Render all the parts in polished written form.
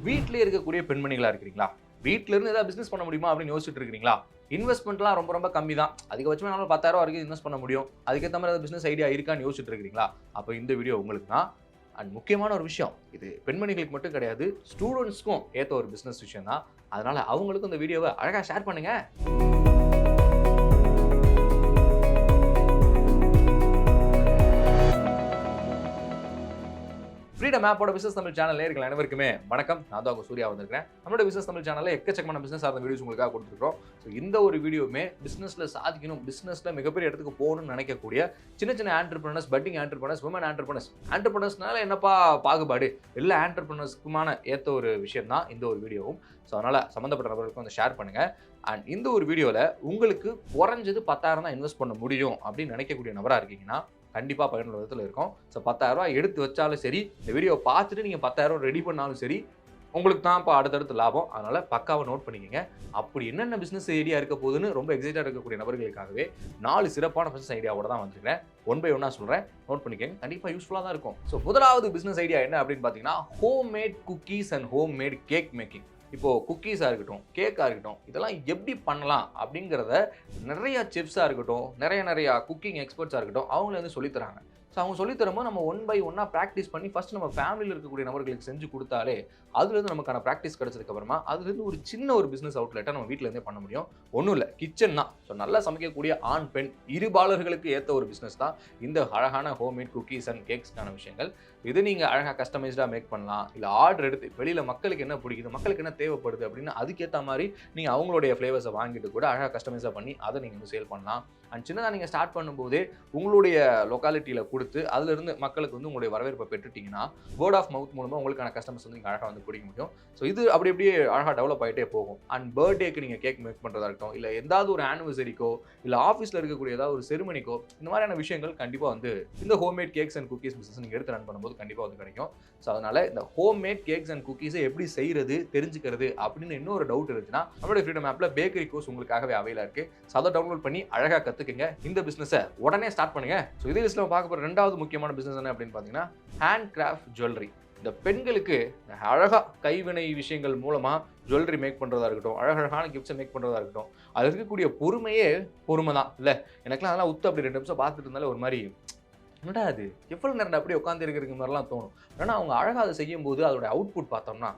வீட்டிலே இருக்கக்கூடிய பெண்மணிகளா இருக்கிறீங்களா? வீட்ல இருந்து ஏதாவது பிசினஸ் பண்ண முடியுமா அப்படின்னு யோசிச்சுட்டு இருக்கீங்களா? இன்வெஸ்ட்மெண்ட்லாம் ரொம்ப ரொம்ப கம்மி தான். அதிகபட்சமா என்னால ரூ. 10,000 வரைக்கும் இன்வெஸ்ட் பண்ண முடியும். அதுக்கேத்த மாதிரி ஏதாவது பிசினஸ் ஐடியா இருக்கான்னு யோசிச்சுட்டு இருக்கீங்களா? அப்ப இந்த வீடியோ உங்களுக்கு தான். அண்ட் முக்கியமான ஒரு விஷயம், இது பெண்மணிகளுக்கு மட்டும் கிடையாது, ஸ்டூடண்ட்ஸ்க்கும் ஏத்த ஒரு பிசினஸ் விஷயம் தான். அதனால அவங்களுக்கும் இந்த வீடியோவை அழகா ஷேர் பண்ணுங்க. ஃப்ரீடம் ஆப்போட பிசினஸ் தமிழ் சேனல் நேயர்கள் அனைவருக்குமே வணக்கம். நான் தான் உங்க சூர்யா வந்திருக்கிறேன். நம்மளோட பிசினஸ் தமிழ் சேனல்ல எக்கச்சக்கமான பிசினஸ் சார்ந்த வீடியோஸ் உங்களுக்காக கொடுத்துருக்கோம். ஸோ இந்த ஒரு வீடியோவுமே பிசினஸ்ல சாதிக்கணும், பிசினஸ்ல மிகப்பெரிய இடத்துக்கு போகணும்னு நினைக்கக்கூடிய சின்ன சின்ன entrepreneurs, budding entrepreneurs, women entrepreneurs. ஆண்டர்பிரினர்ஸ்னால என்னப்பா பாகுபாடு? எல்லா ஆண்டர்பிரினர்ஸ்க்குமான ஏற்ற ஒரு விஷயம் தான் இந்த ஒரு வீடியோவும். ஸோ அதனால சம்மந்தப்பட்ட நபர்களுக்கு வந்து ஷேர் பண்ணுங்க. அண்ட் இந்த ஒரு வீடியோவில் உங்களுக்கு குறைஞ்சது 10,000 தான் இன்வெஸ்ட் பண்ண முடியும் அப்படின்னு நினைக்கக்கூடிய நபராக இருக்கீங்கன்னா கண்டிப்பாக பயனுள்ள விதத்தில் இருக்கும். ஸோ 10,000 எடுத்து வச்சாலும் சரி, இந்த வீடியோ பார்த்துட்டு நீங்கள் 10,000 ரெடி பண்ணாலும் சரி, உங்களுக்கு தான் இப்போ அடுத்தடுத்து லாபம். அதனால் பக்காவை நோட் பண்ணிக்கோங்க. அப்படி என்னென்ன பிஸ்னஸ் ஐடியா இருக்க போகுதுன்னு ரொம்ப எக்ஸைட்டாக இருக்கக்கூடிய நபர்களுக்காகவே 4 சிறப்பான பிஸ்னஸ் ஐடியாவோட தான் வந்திருக்கிறேன். ஒன் பை ஒன்னாக சொல்கிறேன், நோட் பண்ணிக்கோங்க. கண்டிப்பாக யூஸ்ஃபுல்லாக தான் இருக்கும். ஸோ முதலாவது பிஸ்னஸ் ஐடியா என்ன அப்படின்னு பார்த்தீங்கன்னா, home made cookies and home made cake making. இப்போது குக்கீஸாக இருக்கட்டும், கேக்காக இருக்கட்டும், இதெல்லாம் எப்படி பண்ணலாம் அப்படிங்கிறத நிறையா செஃப்ஸாக இருக்கட்டும், நிறையா குக்கிங் எக்ஸ்பர்ட்ஸாக இருக்கட்டும், அவங்களே வந்து சொல்லித்தராங்க. ஸோ அவங்க சொல்லித்தரும்போது நம்ம ஒன் பை ஒன்னாக ப்ராக்டிஸ் பண்ணி ஃபஸ்ட் நம்ம ஃபேமிலியில் இருக்கக்கூடிய நபர்களுக்கு செஞ்சு கொடுத்தாலே அதுலேருந்து நமக்கான ப்ராக்டிஸ் கிடச்சதுக்கப்புறமா அதுலேருந்து ஒரு சின்ன ஒரு பிஸ்னஸ் அவுட்லெட்டாக நம்ம வீட்டிலேருந்தே பண்ண முடியும். ஒன்றும் இல்லை, கிச்சன் தான். ஸோ நல்லா சமைக்கக்கூடிய ஆண் பெண் இருபாலர்களுக்கு ஏற்ற ஒரு பிஸ்னஸ் தான் இந்த அழகான ஹோம்மேட் குக்கீஸ் அண்ட் கேக்ஸ்க்கான விஷயங்கள். இது நீங்கள் அழகாக கஸ்டமைஸ்டாக மேக் பண்ணலாம். இல்லை ஆர்டர் எடுத்து வெளியில் மக்களுக்கு என்ன பிடிக்குது, மக்களுக்கு என்ன தேவைப்படுது அப்படின்னு அதுக்கேற்ற மாதிரி நீங்கள் அவங்களுடைய ஃப்ளேவர்ஸை வாங்கிட்டு கூட அழகாக கஸ்டமைஸாக பண்ணி அதை நீங்கள் வந்து சேல் பண்ணலாம். அண்ட் சின்னதாக நீங்கள் ஸ்டார்ட் பண்ணும்போதே உங்களுடைய லொக்காலிட்டியில் கொடுத்து அதிலிருந்து மக்களுக்கு வந்து உங்களுடைய வரவேற்பை பெற்றுட்டிங்கன்னா வேர்ட் ஆஃப் மவுத் மூலமாக உங்களுக்கான கஸ்டமர்ஸ் வந்து நீங்கள் அழகாக வந்து பிடிக்க முடியும். ஸோ இது அப்படி அப்படியே அழகாக டெவலப் ஆகிட்டே போகும். அண்ட் பர்த்டேக்கு நீங்கள் கேக் மேக் பண்ணுறதா இருக்கட்டும், இல்லை எதாவது ஒரு ஆனிவர்சரிக்கோ, இல்லை ஆஃபீஸில் இருக்கக்கூடிய ஏதாவது ஒரு செரிமனிக்கோ, இந்த மாதிரியான விஷயங்கள் கண்டிப்பாக வந்து இந்த homemade cakes and cookies business நீங்கள் எடுத்து ரன் பண்ணும்போது கண்டிப்பாக வந்து கிடைக்கும். ஸோ அதனால் இந்த ஹோம்மேட் கேக்ஸ் அண்ட் குக்கீஸை எப்படி செய்கிறது, தெரிஞ்சுக்கிறது அப்படின்னு இன்னொரு டவுட் இருந்துச்சுன்னா நம்மளுடைய ஃப்ரீடம் ஆப்பில் பேக்கரி கோர்ஸ் உங்களுக்காகவே அவைலாக இருக்குது. ஸோ அதை டவுன்லோட் பண்ணி அழகாக கற்றுக்குங்க. இந்த பிஸ்னஸை உடனே ஸ்டார்ட் பண்ணுங்க. ஸோ இதே லிஸ்ட்டில் பார்க்க போகிற ரெண்டாவது முக்கியமான பிஸ்னஸ் என்ன அப்படின்னு பார்த்தீங்கன்னா, ஹேண்ட் கிராஃப்ட் ஜுவல்லரி. இந்த பெண்களுக்கு அழகாக கைவினை விஷயங்கள் மூலமாக ஜுவல்லரி மேக் பண்ணுறதா இருக்கட்டும், அழகழகான கிஃப்ட்ஸை மேக் பண்ணுறதா இருக்கட்டும், அது இருக்கக்கூடிய பொறுமை தான். இல்லை எனக்குலாம் அதெல்லாம் உத்து அப்படி 2 நிமிஷம் பார்த்துட்டு இருந்தாலே ஒரு மாதிரி என்னடா அது எவ்வளோ நேரம் அப்படியே உட்காந்து இருக்கிற மாதிரிலாம் தோணும். ஆனால் அவங்க அழகாக அதை செய்யும்போது அதோட அவுட்புட் பார்த்தோம்னா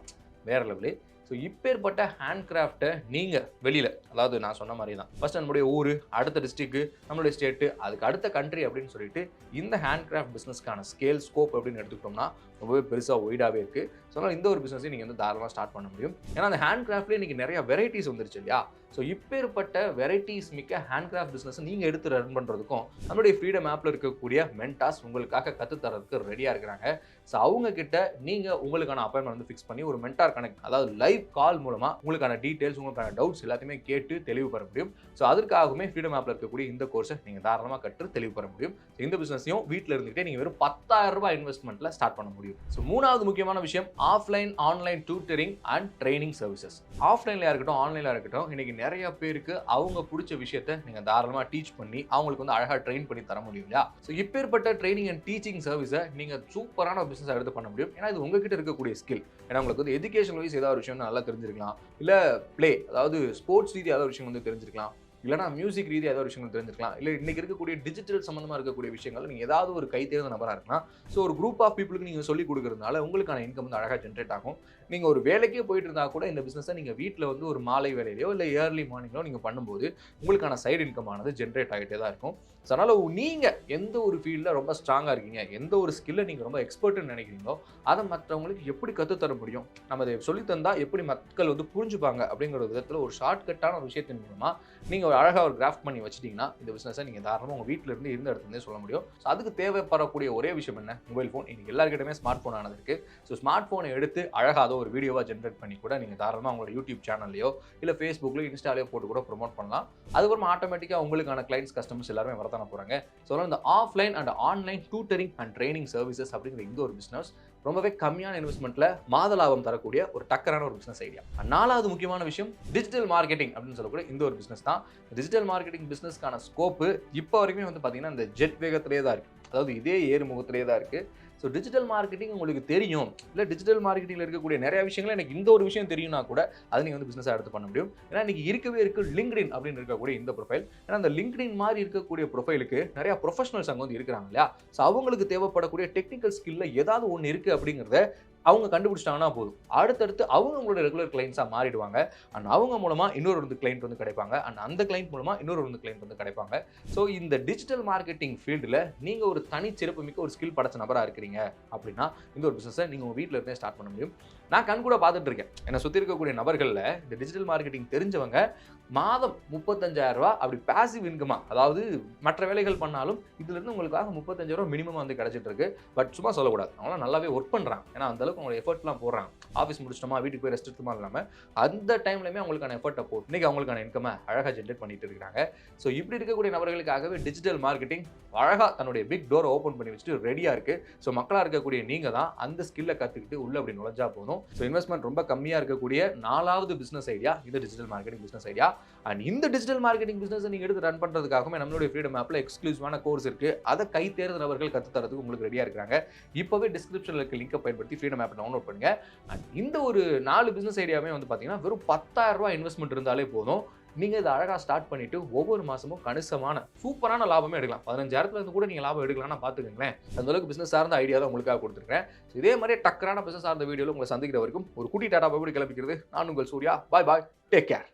வேற லெவலு. ஸோ இப்பேற்பட்ட ஹேண்ட் கிராஃப்டை நீங்கள் வெளியில், அதாவது நான் சொன்ன மாதிரி தான், ஃபஸ்ட் நம்மளுடைய ஊர், அடுத்த டிஸ்ட்ரிக்ட், நம்மளுடைய ஸ்டேட்டு, அதுக்கு அடுத்த கண்ட்ரி அப்படின்னு சொல்லிட்டு இந்த ஹேண்ட் கிராஃப்ட் பிஸ்னஸ்க்கான ஸ்கேல் ஸ்கோப் அப்படின்னு எடுத்துக்கிட்டோம்னா ரொம்பவே பெருசாக ஒய்டாகவே இருக்குது. ஸோ அதனால் இந்த ஒரு பிஸ்னஸையும் நீங்கள் வந்து தாராளமாக ஸ்டார்ட் பண்ண முடியும். ஏன்னா அந்த ஹேண்ட் கிராஃப்ட்லேயே இன்றைக்கி நிறையா வெரைட்டிஸ் வந்துருச்சு இல்லையா? ஸோ இப்பேற்பட்ட வெரைட்டிஸ் மிக்க ஹேண்ட் கிராஃப்ட் பிஸ்னஸ் நீங்கள் எடுத்து ரன் பண்ணுறதுக்கும் நம்மளுடைய ஃப்ரீடம் ஆப்பில் இருக்கக்கூடிய மென்டாஸ் உங்களுக்காக கற்றுத்தரதுக்கு ரெடியாக இருக்கிறாங்க. ஸோ அவங்க கிட்ட நீங்கள் உங்களுக்கான அப்பாயின்மெண்ட் வந்து ஃபிக்ஸ் பண்ணி ஒரு மென்டார் கனெக்ட், அதாவது லைவ் கால் மூலமாக உங்களுக்கான டீட்டெயில்ஸ், உங்களுக்கான டவுட்ஸ் எல்லாத்தையுமே கேட்டு தெளிவு பெற முடியும். ஸோ அதற்காகவே ஃப்ரீடம் ஆப்பில் இருக்கக்கூடிய இந்த கோர்ஸை நீங்கள் தாராளமாக கற்று தெளிவு பெற முடியும். ஸோ இந்த பிஸ்னஸையும் வீட்டில் இருந்துகிட்டே நீங்கள் வெறும் 10,000 ரூபாய் இன்வெஸ்ட்மெண்ட்டில் ஸ்டார்ட் பண்ண முடியும். ஸோ மூணாவது முக்கியமான விஷயம், offline online tutoring and training services. ஆஃப்லைன்ல இருக்கட்டும், ஆன்லைனில் இருக்கட்டும், இன்னைக்கு நிறைய பேருக்கு அவங்க பிடிச்ச விஷயத்தை நீங்கள் தாராளமாக டீச் பண்ணி அவங்களுக்கு வந்து அழகாக ட்ரெயின் பண்ணி தர முடியும் இல்லையா? ஸோ இப்பேற்பட்ட ட்ரைனிங் அண்ட் டீச்சிங் சர்வீஸை நீங்கள் சூப்பரான பிஸ்னஸ் எடுத்து பண்ண முடியும். ஏன்னா இது உங்ககிட்ட இருக்கக்கூடிய ஸ்கில். ஏன்னா உங்களுக்கு வந்து எஜுகேஷன் வைஸ் ஏதாவது விஷயம் நல்லா தெரிஞ்சிருக்கலாம், இல்லை பிளே, அதாவது ஸ்போர்ட்ஸ் ரீதியாக ஏதாவது விஷயம் வந்து தெரிஞ்சிருக்கலாம், இல்லைனா மியூசிக் ரீதியாக ஏதாவது விஷயங்கள் தெரிஞ்சிருக்கலாம், இல்லை இன்றைக்கி இருக்கக்கூடிய டிஜிட்டல் சம்மந்தமாக இருக்கக்கூடிய விஷயங்கள் நீங்கள் ஏதாவது ஒரு கை தேர்ந்த நபராக இருக்கலாம். ஸோ ஒரு குரூப் ஆஃப் பீப்புளுக்கு நீங்கள் சொல்லிக் கொடுக்குறதுனால உங்களுக்கான இன்கம் வந்து அழகாக ஜென்ரேட் ஆகும். நீங்கள் ஒரு வேலைக்கே போயிட்டு இருந்தால் கூட இந்த பிஸ்னஸை நீங்கள் வீட்டில் வந்து ஒரு மாலை வேலையிலையோ இல்லை ஏர்லி மார்னிங்லோ நீங்கள் பண்ணும்போது உங்களுக்கான சைடு இன்கம் ஆனது ஜென்ரேட் ஆகிட்டே தான் இருக்கும். ஸோ அதனால் நீங்கள் எந்த ஒரு ஃபீல்டில் ரொம்ப ஸ்ட்ராங்காக இருக்கீங்க, எந்த ஒரு ஸ்கில்லை நீங்கள் ரொம்ப எக்ஸ்பர்ட்டுன்னு நினைக்கிறீங்களோ அதை மற்றவங்களுக்கு எப்படி கற்றுத்தர முடியும், நம்ம அதை சொல்லித்தந்தால் எப்படி மக்கள் வந்து புரிஞ்சுப்பாங்க அப்படிங்கிற விதத்தில் ஒரு ஷார்ட்கட்டான ஒரு விஷயத்தின் மூலமாக நீங்கள் ஒரு அழகாக ஒரு கிராஃப்ட் பண்ணி வச்சிட்டிங்கன்னா இந்த பிஸ்னஸை நீங்கள் தாராளமாக உங்கள் வீட்டில் இருந்து இருந்த இடத்துலேருந்தே சொல்ல முடியும். ஸோ அதுக்கு தேவைப்படக்கூடிய ஒரே விஷயம் என்ன, மொபைல் ஃபோன். இன்றைக்கி எல்லாருக்கிட்டமே ஸ்மார்ட் ஃபோன் ஆனது இருக்குது. ஸோ ஸ்மார்ட் ஃபோனை எடுத்து அழகாக ஒரு வீடியோவாக ஜென்ரேட் பண்ணி கூட நீங்கள் தாராளமாக உங்களோட யூடியூப் சேனல்லையோ இல்லை ஃபேஸ்புக்லையோ இன்ஸ்டாலையோ போட்டு கூட ப்ரொமோட் பண்ணலாம். அதுக்கப்புறமா ஆட்டோமேட்டிக்காக உங்களுக்கான கிளைண்ட்ஸ் கஸ்டமர்ஸ் எல்லாருமே வரத்தான போகிறாங்க. ஸோ இந்த offline and online tutoring and training services அப்படிங்கிற இந்த ஒரு பிஸ்னஸ் ரொம்பவே கம்மியான இன்வெஸ்ட்மெண்ட்டில் மாத லாபம் தரக்கூடிய ஒரு டக்கரான ஒரு பிஸ்னஸ் ஐடியா. நாலாவது முக்கியமான விஷயம், டிஜிட்டல் மார்க்கெட்டிங் அப்படின்னு சொல்லக்கூடிய இந்த ஒரு பிஸ்னஸ் தான். டிஜிட்டல் மார்க்கெட்டிங் பிஸ்னஸ்க்கான ஸ்கோப்பு இப்போ வரைக்குமே வந்து பார்த்தீங்கன்னா இந்த ஜெட் வேகத்திலே தான் இருக்குது. அதாவது இதே ஏறுமுகத்திலே தான் இருக்குது. ஸோ டிஜிட்டல் மார்க்கெட்டிங் உங்களுக்கு தெரியும், இல்லை டிஜிட்டல் மார்க்கெட்டிங்கில் இருக்கக்கூடிய நிறைய விஷயங்கள் எனக்கு இந்த ஒரு விஷயம் தெரியும்னா கூட அதை நீங்கள் வந்து பிஸ்னஸாக எடுத்து பண்ண முடியும். ஏன்னா இன்னைக்கு இருக்கவே இருக்கு லிங்க்டின் அப்படின்னு இருக்கக்கூடிய இந்த ப்ரொஃபைல். ஏன்னா அந்த லிங்க்டின் மாதிரி இருக்கக்கூடிய ப்ரொஃபைலுக்கு நிறைய ப்ரொஃபஷனல்ஸ் அங்கே வந்து இருக்கிறாங்க இல்லையா? ஸோ அவங்களுக்கு தேவைப்படக்கூடிய டெக்னிக்கல் ஸ்கில்ல ஏதாவது ஒன்று இருக்குது அப்படிங்கிறத அவங்க கண்டுபிடிச்சிட்டாங்கன்னா போதும், அடுத்தடுத்து அவங்க உங்களோட ரெகுலர் கிளைண்ட்ஸாக மாறிடுவாங்க. அண்ட் அவங்க மூலமாக இன்னொரு வந்து கிளைண்ட் வந்து கிடைப்பாங்க. அண்ட் அந்த கிளைண்ட் மூலமாக இன்னொரு வந்து கிளைண்ட் வந்து கிடைப்பாங்க. ஸோ இந்த டிஜிட்டல் மார்க்கெட்டிங் ஃபீல்டில் நீங்கள் ஒரு தனிச்சிறப்பு மிக்க ஒரு ஸ்கில் படைச்ச நபராக இருக்கிறீங்க அப்படின்னா இந்த ஒரு பிஸ்னஸை நீங்கள் உங்கள் வீட்டில் இருந்தே ஸ்டார்ட் பண்ண முடியும். நான் கண் கூட பார்த்துட்டு இருக்கேன். என்னை சுற்றி இருக்கக்கூடிய நபர்களில் இந்த டிஜிட்டல் மார்க்கெட்டிங் தெரிஞ்சவங்க மாதம் 35,000 ரூபா அப்படி பாசிவ் இன்கமா, அதாவது மற்ற வேலைகள் பண்ணாலும் இதுலேருந்து உங்களுக்காக 35,000 ரூபா மினிமம் வந்து கிடைச்சிட்டு இருக்கு. பட் சும்மா சொல்லக்கூடாது, அவங்களாம் நல்லாவே ஒர்க் பண்ணுறாங்க. ஏன்னா அந்த அளவுக்கு அவங்களோட எஃபர்ட்லாம் போடுறாங்க. ஆஃபீஸ் முடிச்சிட்டோமா வீட்டுக்கு போய் ரெஸ்ட் எடுத்துமா இல்லாமல் அந்த டைம்லையுமே அவங்களுக்கான எஃபர்ட்டை போட்டு இன்னைக்கு அவங்களுக்கான இன்கமை அழகாக ஜென்ரேட் பண்ணிட்டு இருக்காங்க. ஸோ இப்படி இருக்கக்கூடிய நபர்களுக்காகவே டிஜிட்டல் மார்க்கெட்டிங் அழகாக தன்னுடைய பிக் டோரை ஓப்பன் பண்ணி வச்சுட்டு ரெடியாக இருக்குது. ஸோ மக்களாக இருக்கக்கூடிய நீங்கள் தான் அந்த ஸ்கில்லை கற்றுக்கிட்டு உள்ள அப்படி நுழைஞ்சா போதும். ஸோ இன்வெஸ்ட்மெண்ட் ரொம்ப கம்மியாக இருக்கக்கூடிய 4வது பிஸ்னஸ் ஐடியா இந்த digital marketing business idea. And இந்த டிஜிட்டல் மார்க்கெட்டிங் பிஸ்னஸ் நீங்கள் எடுத்து ரன் பண்ணுறதுக்காகவே நம்மளுடைய ஃப்ரீடம் ஆப்பில் எக்ஸ்க்ளூசிவான கோர்ஸ் இருக்குது. அதை கை தேர்ந்த நபர்கள் கற்றுத்தரதுக்கு உங்களுக்கு ரெடியாக இருக்கிறாங்க. இப்போவே டிஸ்கிரிப்ஷனில் இருக்க லிங்கை பயன்படுத்தி ஃப்ரீடம் ஆப்பை டவுன்லோட் பண்ணுங்க. அண்ட் இந்த ஒரு 4 பிஸ்னஸ் ஐடியாவே வந்து பார்த்தீங்கன்னா வெறும் 10,000 ரூபா இன்வெஸ்ட்மெண்ட் இருந்தாலே போதும். நீங்கள் இதை அழகாக ஸ்டார்ட் பண்ணிட்டு ஒவ்வொரு மாதமும் கணிசமான சூப்பரான லாபமே எடுக்கலாம். 15,000 இருந்து கூட நீங்கள் லாபம் எடுக்கலாம்னா பார்த்துக்கங்களேன். அந்த அளவுக்கு பிஸ்னஸ் சார்ந்த ஐடியா தான் உங்களுக்காக கொடுத்துருக்கேன். இதே மாதிரி டக்கரான பிஸ்னஸ் சார்ந்த வீடியோவில் உங்களை சந்திக்கிற வரைக்கும் ஒரு குட்டி டாடா பை கிளம்பிக்கிறது. நான் உங்கள் சூர்யா. பாய் பாய், டேக் கேர்.